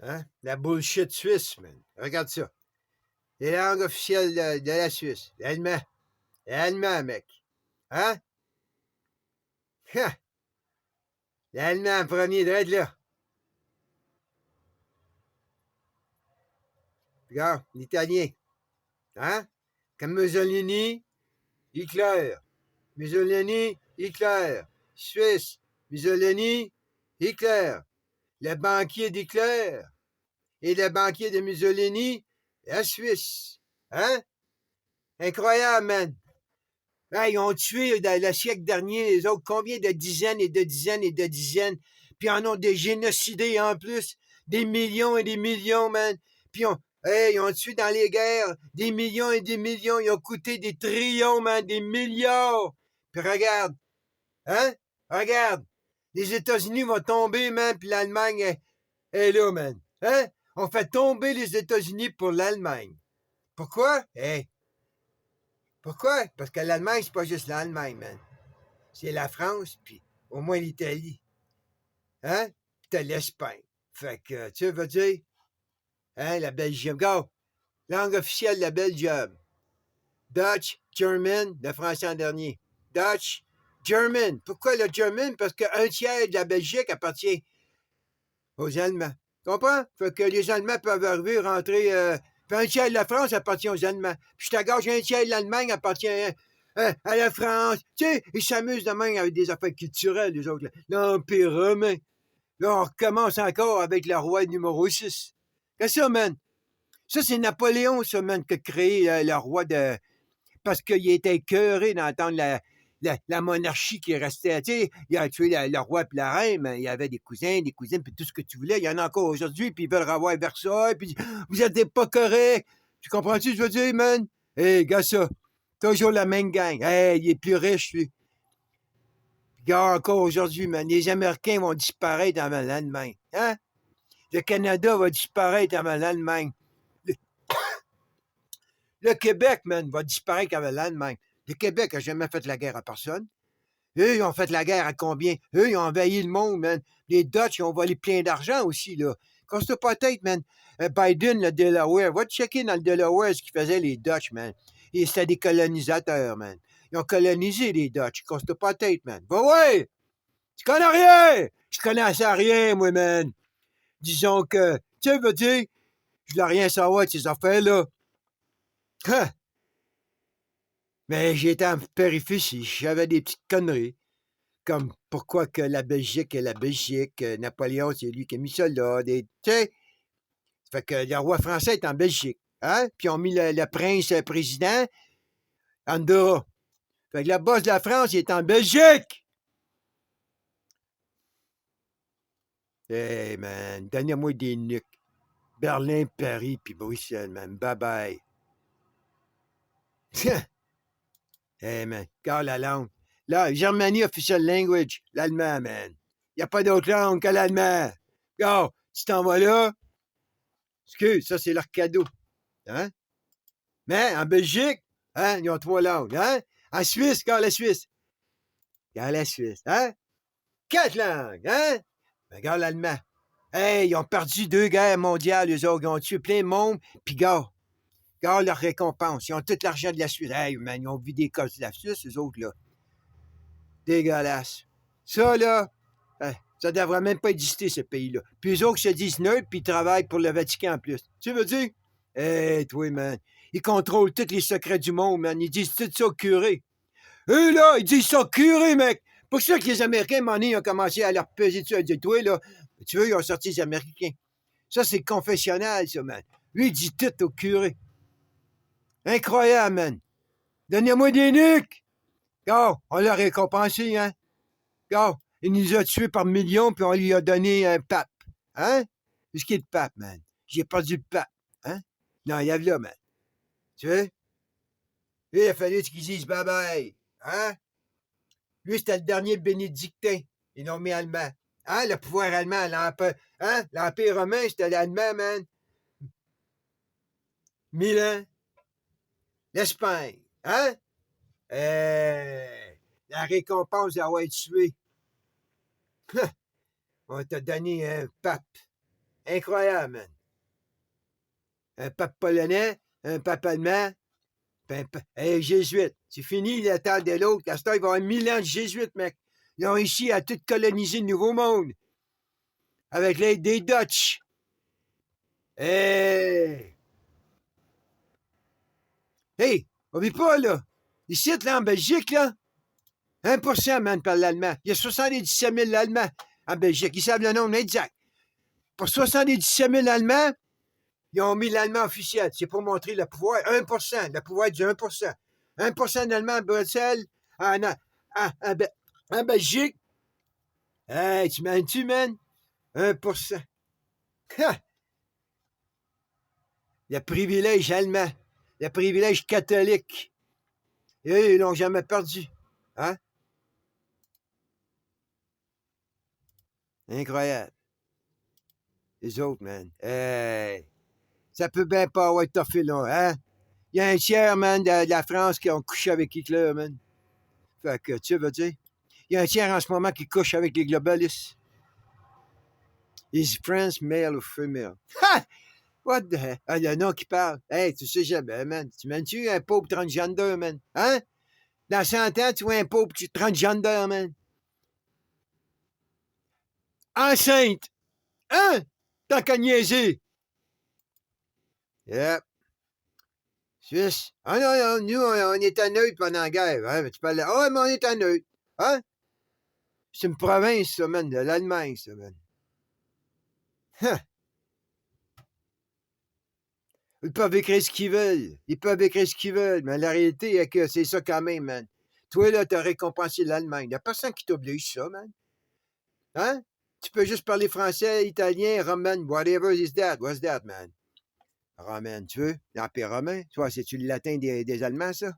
Hein? La bullshit suisse, man. Regarde ça. Les langues officielles de la Suisse. L'allemand. L'allemand, mec. Hein? Ha! L'allemand en premier, de là. Regarde, l'italien. Hein? Comme Mussolini, Hitler. Mussolini, Hitler. Suisse. Mussolini, Hitler. Le banquier d'Hitler et le banquier de Mussolini, la Suisse. Hein? Incroyable, man. Hey, ils ont tué dans le siècle dernier, les autres, combien de dizaines et de dizaines et de dizaines. Puis en ont des génocidés en plus. Des millions et des millions, man. Puis ils ont tué dans les guerres des millions et des millions. Ils ont coûté des trillions, man, des milliards. Puis regarde, hein? Regarde. Les États-Unis vont tomber, man, puis l'Allemagne est là, man. Hein? On fait tomber les États-Unis pour l'Allemagne. Pourquoi? Pourquoi? Parce que l'Allemagne, c'est pas juste l'Allemagne, man. C'est la France, puis au moins l'Italie. Hein? Puis t'as l'Espagne. Fait que, tu veux dire, hein, la Belgium. Go! Langue officielle de la Belgium. Dutch, German, le français en dernier. Dutch, German. Pourquoi le German? Parce qu'un tiers de la Belgique appartient aux Allemands. Tu comprends? Fait que les Allemands peuvent arriver, rentrer. Puis un tiers de la France appartient aux Allemands. Puis je t'engage, un tiers de l'Allemagne appartient à la France. Tu sais, ils s'amusent de même avec des affaires culturelles, les autres. L'Empire romain. Là, on recommence encore avec le roi numéro 6. Qu'est-ce que ça, man? Ça, c'est Napoléon, ça, man, qui a créé le roi de. Parce qu'il était écœuré d'entendre la monarchie qui restait. Tu sais, il a tué le roi et la reine, mais il y avait des cousins, des cousines, puis tout ce que tu voulais. Il y en a encore aujourd'hui, puis ils veulent revoir Versailles, puis vous êtes pas correct. Tu comprends-tu ce que je veux dire, man? Hé, gars, ça. Toujours la même gang. Hey, il est plus riche, lui. Gars, encore aujourd'hui, man, les Américains vont disparaître avant l'Allemagne. Hein? Le Canada va disparaître avant l'Allemagne. Le Québec, man, va disparaître avant l'Allemagne. Le Québec n'a jamais fait la guerre à personne. Eux, ils ont fait la guerre à combien? Eux, ils ont envahi le monde, man. Les Dutch, ils ont volé plein d'argent aussi, là. Casse-toi pas la tête, man. Biden, le Delaware, va te checker dans le Delaware ce qu'ils faisaient les Dutch, man. Et c'était des colonisateurs, man. Ils ont colonisé les Dutch. Casse-toi pas la tête, man. Va ouais! Tu connais rien! Je connaissais rien, moi, man. Disons que, tu veux dire, je voulais rien savoir de ces affaires-là. Hein? Mais j'étais en périphérie, j'avais des petites conneries. Comme pourquoi que la Belgique est la Belgique, Napoléon, c'est lui qui a mis ça là. Tu sais, fait que le roi français est en Belgique. Hein? Puis ils ont mis le prince président en Andorra. Fait que la boss de la France, il est en Belgique. Hey man, donnez-moi des nuques. Berlin, Paris, puis Bruxelles, man. Bye bye. Hey man, garde la langue. Là, Germany official language, l'allemand, man. Il n'y a pas d'autre langue que l'allemand. Go, tu t'en vas là. Excuse, ça c'est leur cadeau. Hein? Mais en Belgique, hein, ils ont trois langues. Hein? En Suisse, regarde la Suisse. Regarde la Suisse. Hein? Quatre langues. Hein? Regarde l'allemand. Hey, ils ont perdu deux guerres mondiales, eux autres. Ils ont tué plein de monde. Puis, regarde leur récompense. Ils ont tout l'argent de la Suisse. Hey, man, ils ont vu des cosses de la Suisse, eux autres, là. Dégueulasse. Ça, là, ça devrait même pas exister, ce pays-là. Puis eux autres se disent neutres, puis ils travaillent pour le Vatican en plus. Tu veux dire? Hey, toi, man. Ils contrôlent tous les secrets du monde, man. Ils disent tout ça au curé. Eux, là, ils disent ça au curé, mec. Pour ça que les Américains, à ils ont commencé à leur peser dessus. Ils disent, toi, là, tu veux, ils ont sorti les Américains. Ça, c'est confessionnal, ça, man. Lui, il dit tout au curé. Incroyable, man. Donnez-moi des nuques. Gars, on l'a récompensé, hein. Gars, il nous a tués par millions, puis on lui a donné un pape. Hein? Qu'est-ce qui est de pape, man? J'ai perdu le pape. Hein? Non, il y a là, man. Tu veux? Lui, il a fallu qu'ils disent bye-bye. Hein? Lui, c'était le dernier bénédictin. Ils l'ont mis allemand. Hein? Le pouvoir allemand, l'Empire, hein? L'Empire romain, c'était l'allemand, man. Milan, l'Espagne. Hein? La récompense d'avoir tué. On t'a donné un pape. Incroyable, man. Un pape polonais, un pape allemand, puis un jésuite. C'est fini le temps de l'autre. À ce temps, il va y avoir 1000 ans de jésuites, mec. Ils ont réussi à tout coloniser le Nouveau Monde. Avec l'aide des Dutch. Hey! Hey! Oublie pas, là. Ici, là, en Belgique, là, 1%, man, parle l'allemand. Il y a 77 000 Allemands en Belgique. Ils savent le nombre exact. Pour 77 000 Allemands, ils ont mis l'allemand officiel. C'est pour montrer le pouvoir. 1%. Le pouvoir du 1%. 1% d'Allemands à Bruxelles, en Belgique. Hey, tu m'as-tu, man? 1%. Ha! Le privilège allemand. Le privilège catholique. Et eux, ils l'ont jamais perdu. Hein? Incroyable. Les autres, man. Hey! Ça peut bien pas être toffé, là, hein? Il y a un tiers, man, de la France qui ont couché avec Hitler, man. Fait que, tu veux dire? Il y a un tiers en ce moment qui couche avec les globalistes. Is France male ou female? Ha! What the hell? Ah, il y en a qui parlent. Hey, tu sais jamais, man. Tu mènes-tu un pauvre transgender, man? Hein? Dans 100 ans, tu vois un pauvre transgender, man. Enceinte! Hein? Tant qu'à niaiser! Yep. Suisse. Ah non, non, nous, on était neutre pendant la guerre. Hein? Mais tu parlais. Ah, ouais, mais on était neutre. Hein? C'est une province, ça, man, de l'Allemagne, ça, man. Huh. Ils peuvent écrire ce qu'ils veulent. Ils peuvent écrire ce qu'ils veulent. Mais la réalité est que c'est ça quand même, man. Toi, là, t'as récompensé l'Allemagne. Il n'y a personne qui t'oblige ça, man. Hein? Tu peux juste parler français, italien, roman, whatever is that. What's that, man? Romain, tu veux? L'Empire romain? Tu vois, c'est-tu le latin des Allemands, ça?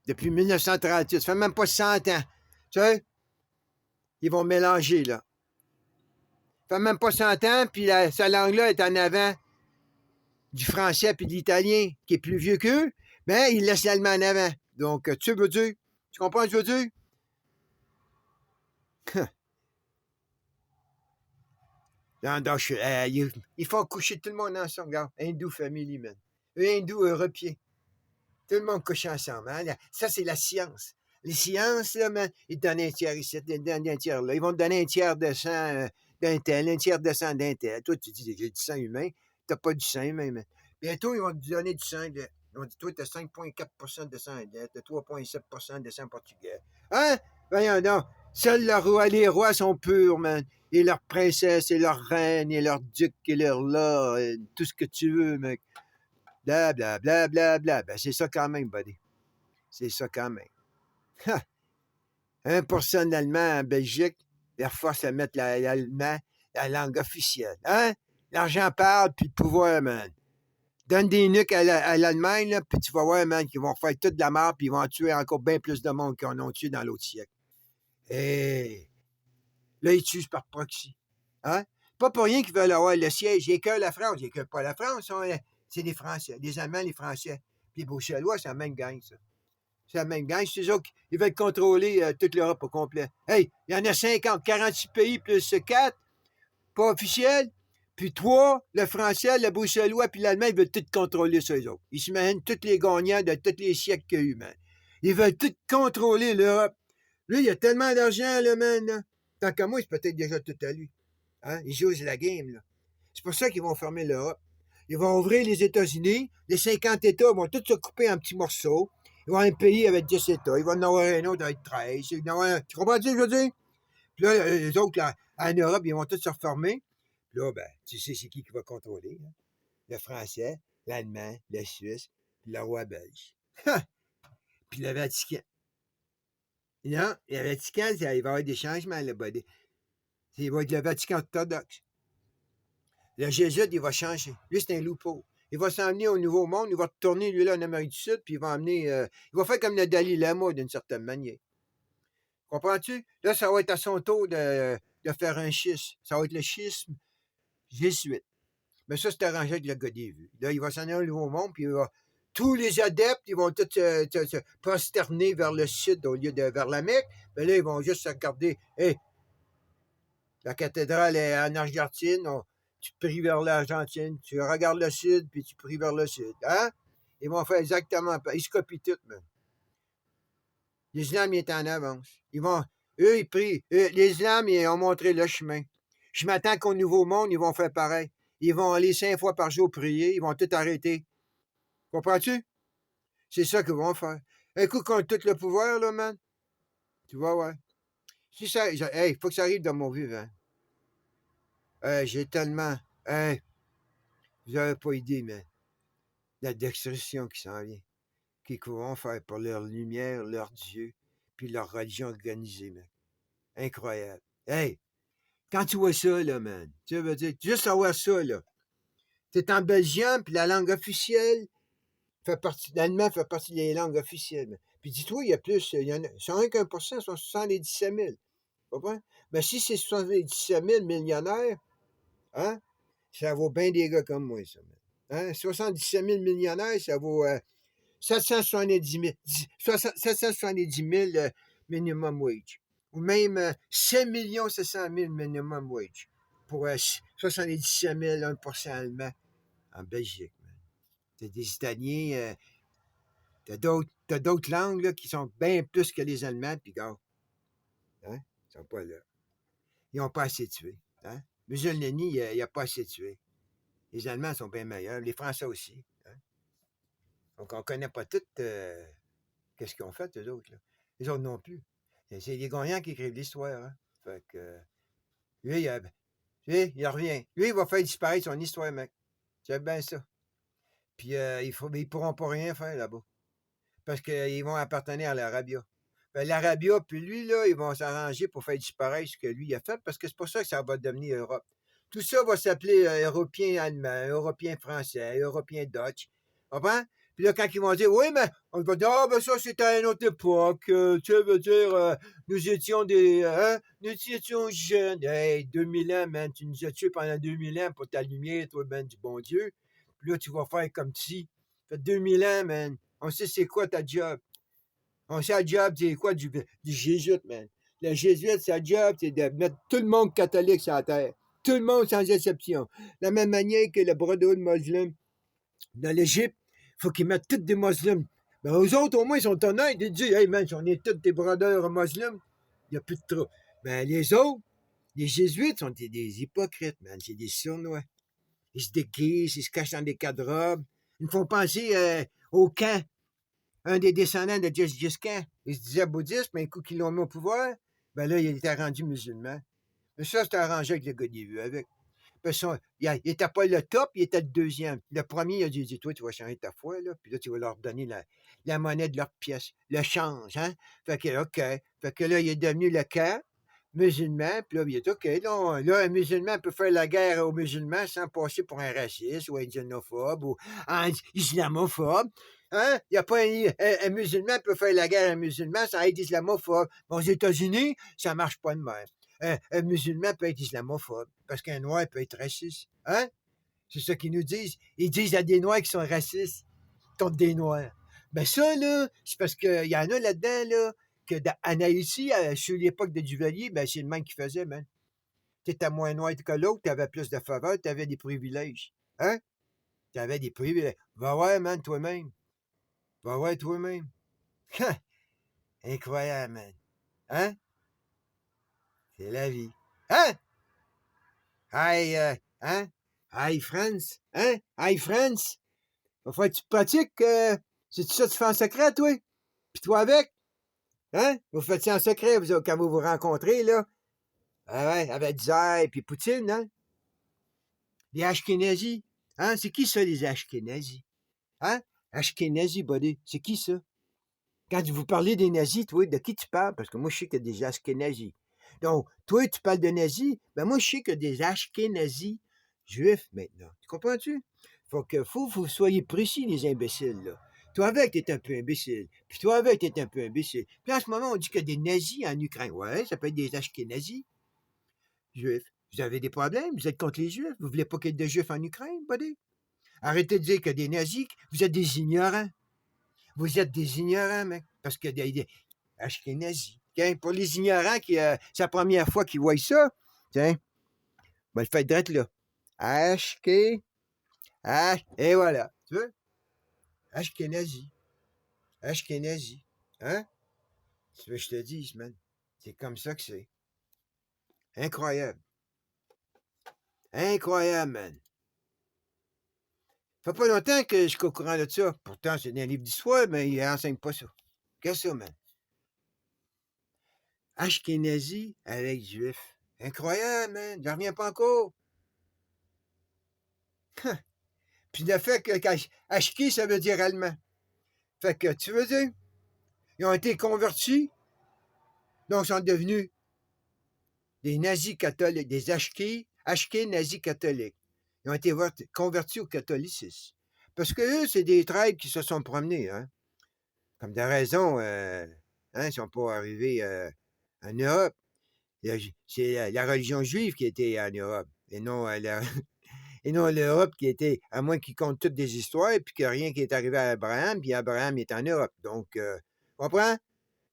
Depuis 1938. Ça fait même pas 100 ans. Tu sais? Ils vont mélanger, là. Ça fait même pas 100 ans, puis sa langue-là est en avant du français puis de l'italien, qui est plus vieux qu'eux, mais ils laissent l'allemand en avant. Donc, tu veux dire? Tu comprends ce que je veux dire? Non, donc, il faut coucher tout le monde ensemble, regarde. Hindou family, man. Hindou européen. Tout le monde couche ensemble. Hein? Ça, c'est la science. Les sciences, là, man, ils te donnent un tiers ici, ils te donnent un tiers là. Ils vont te donner un tiers de sang d'un tel, un tiers de sang d'un tel. Toi, tu dis, j'ai du sang humain. T'as pas du sang humain, man. Bientôt, ils vont te donner du sang. Ils vont dire, toi, t'as 5,4% de sang indien, t'as 3,7% de sang portugais. Hein? Voyons donc. Seuls les rois sont purs, man. Et leurs princesses, et leurs reines, et leurs ducs, et leurs là, tout ce que tu veux, mec. Bla, bla, bla, bla, bla. Ben, c'est ça quand même, buddy. C'est ça quand même. Ha! 1% d'Allemand en Belgique, leur force à mettre l'allemand, la langue officielle. Hein? L'argent parle, puis le pouvoir, man. Donne des nuques à l'Allemagne, là, puis tu vas voir, man, qu'ils vont faire toute de la mort, puis ils vont en tuer encore bien plus de monde qu'ils en ont tué dans l'autre siècle. Et là, ils tuent par proxy. Hein? Pas pour rien qu'ils veulent avoir le siège. Ils écœurent la France. Ils écœurent pas la France. C'est les Français. Les Allemands, les Français. Puis les Bruxellois, c'est la même gang, ça. C'est la même gang. C'est eux autres qui veulent contrôler toute l'Europe au complet. Hey, il y en a 50, 46 pays plus 4, pas officiels. Puis 3, le Français, le Bruxellois, puis l'Allemand, ils veulent tout contrôler ça, eux autres. Ils s'imaginent tous les gagnants de tous les siècles qu'il y a eu, man. Ils veulent tout contrôler l'Europe. Lui, il y a tellement d'argent, là, man. Là. Tant qu'à moi, c'est peut-être déjà tout à lui. Hein? Ils jouent la game, là. C'est pour ça qu'ils vont fermer l'Europe. Ils vont ouvrir les États-Unis. Les 50 États vont tous se couper en petits morceaux. Ils vont avoir un pays avec 10 États. Ils vont en avoir un autre avec 13. Tu comprends ce que je veux dire? Puis là, les autres, là, en Europe, ils vont tous se reformer. Puis là, ben, tu sais, c'est qui va contrôler? Hein? Le Français, l'Allemand, le Suisse, puis le roi belge. Puis le Vatican. Non, le Vatican, il va y avoir des changements là-bas. Il va être le Vatican orthodoxe. Le jésuite, il va changer. Lui, c'est un loup-peau. Il va s'emmener au Nouveau Monde, il va retourner, lui, là, en Amérique du Sud, puis il va emmener. Il va faire comme le Dalai Lama, d'une certaine manière. Comprends-tu? Là, ça va être à son tour de faire un schisme. Ça va être le schisme jésuite. Mais ça, c'est arrangé avec le gars des vues. Là, il va s'en aller au Nouveau Monde, puis tous les adeptes, ils vont tous se prosterner vers le sud au lieu de vers la Mecque. Mais là, ils vont juste se regarder. Hey, La cathédrale est en Argentine. Tu pries vers l'Argentine. Tu regardes le sud, puis tu pries vers le sud. Hein? Ils vont faire exactement pareil. Ils se copient tout, man. L'islam, il est en avance. Eux, ils prient. L'islam, ils ont montré le chemin. Je m'attends qu'au Nouveau Monde, ils vont faire pareil. Ils vont aller 5 fois par jour prier. Ils vont tout arrêter. Comprends-tu? C'est ça qu'ils vont faire. Écoute, qu'on a tout le pouvoir, là, man. Tu vois, ouais. Si ça. Hey, faut que ça arrive dans mon vivant. J'ai tellement. Hey, vous n'avez pas idée, mais la destruction qui s'en vient. Qu'ils vont faire pour leur lumière, leur Dieu, puis leur religion organisée, man. Incroyable. Hey, quand tu vois ça, là, man, tu veux dire, juste savoir ça, là. T'es en Belgium, puis la langue officielle l'allemand fait partie des langues officielles. Man. Puis dis-toi, il y a plus, il y en a, c'est rien qu'un pour cent, sont 77 000. Tu comprends? Mais si c'est 77 000 millionnaires, hein, ça vaut bien des gars comme moi, ça, man. Hein? 77 000 millionnaires, ça vaut 770 000 minimum wage. Ou même 7 700 000 minimum wage pour 77 000, 1% allemand en Belgique. T'as des Italiens, t'as d'autres langues là, qui sont bien plus que les Allemands, puis gars, hein, ils sont pas là. Ils n'ont pas assez tué. Hein? Mussolini, il n'a pas assez tué. Les Allemands sont bien meilleurs, les Français aussi. Hein? Donc, on ne connaît pas tout qu'est-ce qu'ils ont fait, eux autres. Là. Les autres non plus. C'est les gagnants qui écrivent l'histoire. Hein? Fait que, lui, il revient. Lui, il va faire disparaître son histoire, mec. C'est bien ça. Puis, ils ne pourront pas rien faire là-bas. Parce qu'ils vont appartenir à l'Arabia. L'Arabia, puis lui, là, ils vont s'arranger pour faire disparaître ce que lui a fait, parce que c'est pour ça que ça va devenir Europe. Tout ça va s'appeler Européen allemand, Européen français, Européen Dutch. Comprends? Puis là, quand ils vont dire, oui, mais on va dire, ah, ben ça, c'était à une autre époque. Tu veux dire, nous étions nous étions jeunes. Hey, 2000 ans, man, tu nous as tués pendant 2000 ans pour ta lumière, toi, ben, du bon Dieu. Puis là, tu vas faire comme si. Ça fait 2000 ans, man. On sait c'est quoi ta job. On sait la job, c'est quoi du jésuite, man. Le jésuite, sa job, c'est de mettre tout le monde catholique sur la terre. Tout le monde sans exception. De la même manière que le Brotherhood musulman dans l'Égypte, il faut qu'ils mettent tous des musulmans. Mais eux autres, au moins, ils sont honnêtes. Ils disent, hey, man, si on est tous des brothers musulmans, il n'y a plus de trop. Mais les autres, les jésuites sont des hypocrites, man. C'est des sournois. Ils se déguisent, ils se cachent dans des cadres. Ils me font penser au camp. Un des descendants de Gengis Khan, il se disait bouddhiste, mais un coup qu'ils l'ont mis au pouvoir, ben là, il était rendu musulman. Mais ça, c'était arrangé avec le gars des vues, avec. Parce il était pas le top, il était le deuxième. Le premier, il a dit, toi, tu vas changer ta foi, là, puis là, tu vas leur donner la monnaie de leur pièce, le change, hein. Fait que, OK. Fait que là, il est devenu le camp musulman, puis là, il est OK. Là, un musulman peut faire la guerre aux musulmans sans passer pour un raciste ou un xénophobe ou un islamophobe. Hein? Il n'y a pas un musulman peut faire la guerre à un musulman sans être islamophobe. Aux États-Unis, ça ne marche pas de même. Un musulman peut être islamophobe parce qu'un noir peut être raciste. Hein? C'est ça qu'ils nous disent. Ils disent à des noirs qui sont racistes contre des noirs. Ben ça, là, c'est parce qu'il y en a là-dedans, là, que en Haïti, sur l'époque de Duvalier, ben c'est le même qui faisait, man. T'étais moins noir que l'autre, t'avais plus de faveur, t'avais des privilèges. Hein? T'avais des privilèges. Va ouais, man, toi-même. Va ouais, toi-même. Incroyable, man. Hein? C'est la vie. Hein? Hey, hein? Hey, France. Hein? Hey, France. Va falloir que tu pratiques. C'est ça que tu fais en secret, toi? Puis toi avec? Hein? Vous faites ça en secret quand vous vous rencontrez, là? Ah ouais, avec Zay puis Poutine, hein? Les Ashkénazis. Hein? C'est qui ça, les Ashkénazis? Hein? Ashkénazis, buddy. C'est qui ça? Quand vous parlez des nazis, toi, de qui tu parles? Parce que moi, je sais qu'il y a des Ashkénazis. Donc, toi, tu parles de nazis, ben moi, je sais qu'il y a des Ashkénazis juifs maintenant. Tu comprends-tu? Faut que vous soyez précis, les imbéciles, là. Toi avec, t'es un peu imbécile. Puis toi avec, t'es un peu imbécile. Puis en ce moment, on dit qu'il y a des nazis en Ukraine. Ouais, ça peut être des Ashkénazis juifs. Vous avez des problèmes? Vous êtes contre les juifs? Vous voulez pas qu'il y ait de juifs en Ukraine, buddy? Arrêtez de dire qu'il y a des nazis. Vous êtes des ignorants. Vous êtes des ignorants, mec. Parce que des Ashkénazis. Okay? Pour les ignorants, c'est la première fois qu'ils voient ça, Tiens, on va le faire direct là. Ashké, et voilà. Tu vois? Ashkenazi. Ashkenazi. Hein? Tu veux que je te dise, man? C'est comme ça que c'est. Incroyable. Incroyable, man. Ça fait pas longtemps que je suis au courant de ça. Pourtant, c'est dans un livre d'histoire, mais il enseigne pas ça. Qu'est-ce que ça, man? Ashkenazi avec juif. Incroyable, man. J'en reviens pas encore. Puis le fait que Ashki, ça veut dire allemand. Fait que, tu veux dire, ils ont été convertis, donc ils sont devenus des nazis catholiques, des Ashki nazis catholiques. Ils ont été convertis au catholicisme. Parce que eux, c'est des tribes qui se sont promenés, hein. Comme de raison, hein, ils ne sont pas arrivés en Europe. C'est la religion juive qui était en Europe, et non et non l'Europe qui était, à moins qu'ils comptent toutes des histoires, puis que rien qui est arrivé à Abraham, puis Abraham est en Europe. Donc, tu comprends?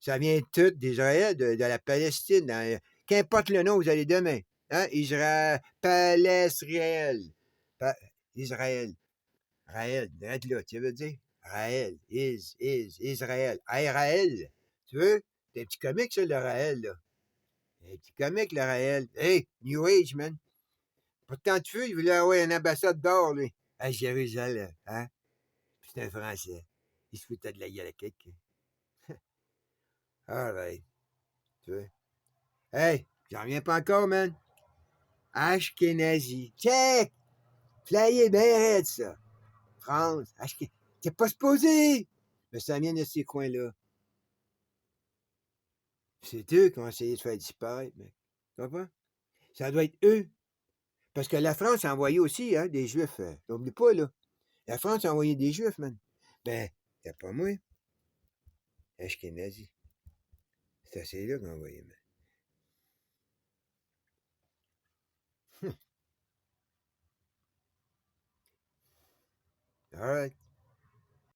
Ça vient tout d'Israël, de la Palestine. Qu'importe le nom, vous allez demain. Hein? Israël, Palestine, Israël. Raël, arrête là, tu veux dire? Raël, Israël. Raël, tu veux? C'est un petit comique, ça, le Raël, là. Un petit comique, le Raël. Hey, New Age, man. Pourtant, tu veux, il voulait avoir un ambassadeur, lui, à Jérusalem, hein? C'est un Français. Il se foutait de la gueule à quelqu'un. All right, tu veux? Hey, j'en reviens pas encore, man. Ashkenazi. Check! Flyé bien raide, ça. France, Ashkenazi. T'es pas supposé! Mais ça vient de ces coins-là. C'est eux qui ont essayé de faire disparaître, mec. Tu comprends? Ça doit être eux. Parce que la France a envoyé aussi hein, des Juifs. N'oublie pas, là. La France a envoyé des Juifs, man. Ben, y'a pas moi. Ashkenazi. C'est assez là qu'on a envoyé, man. All right.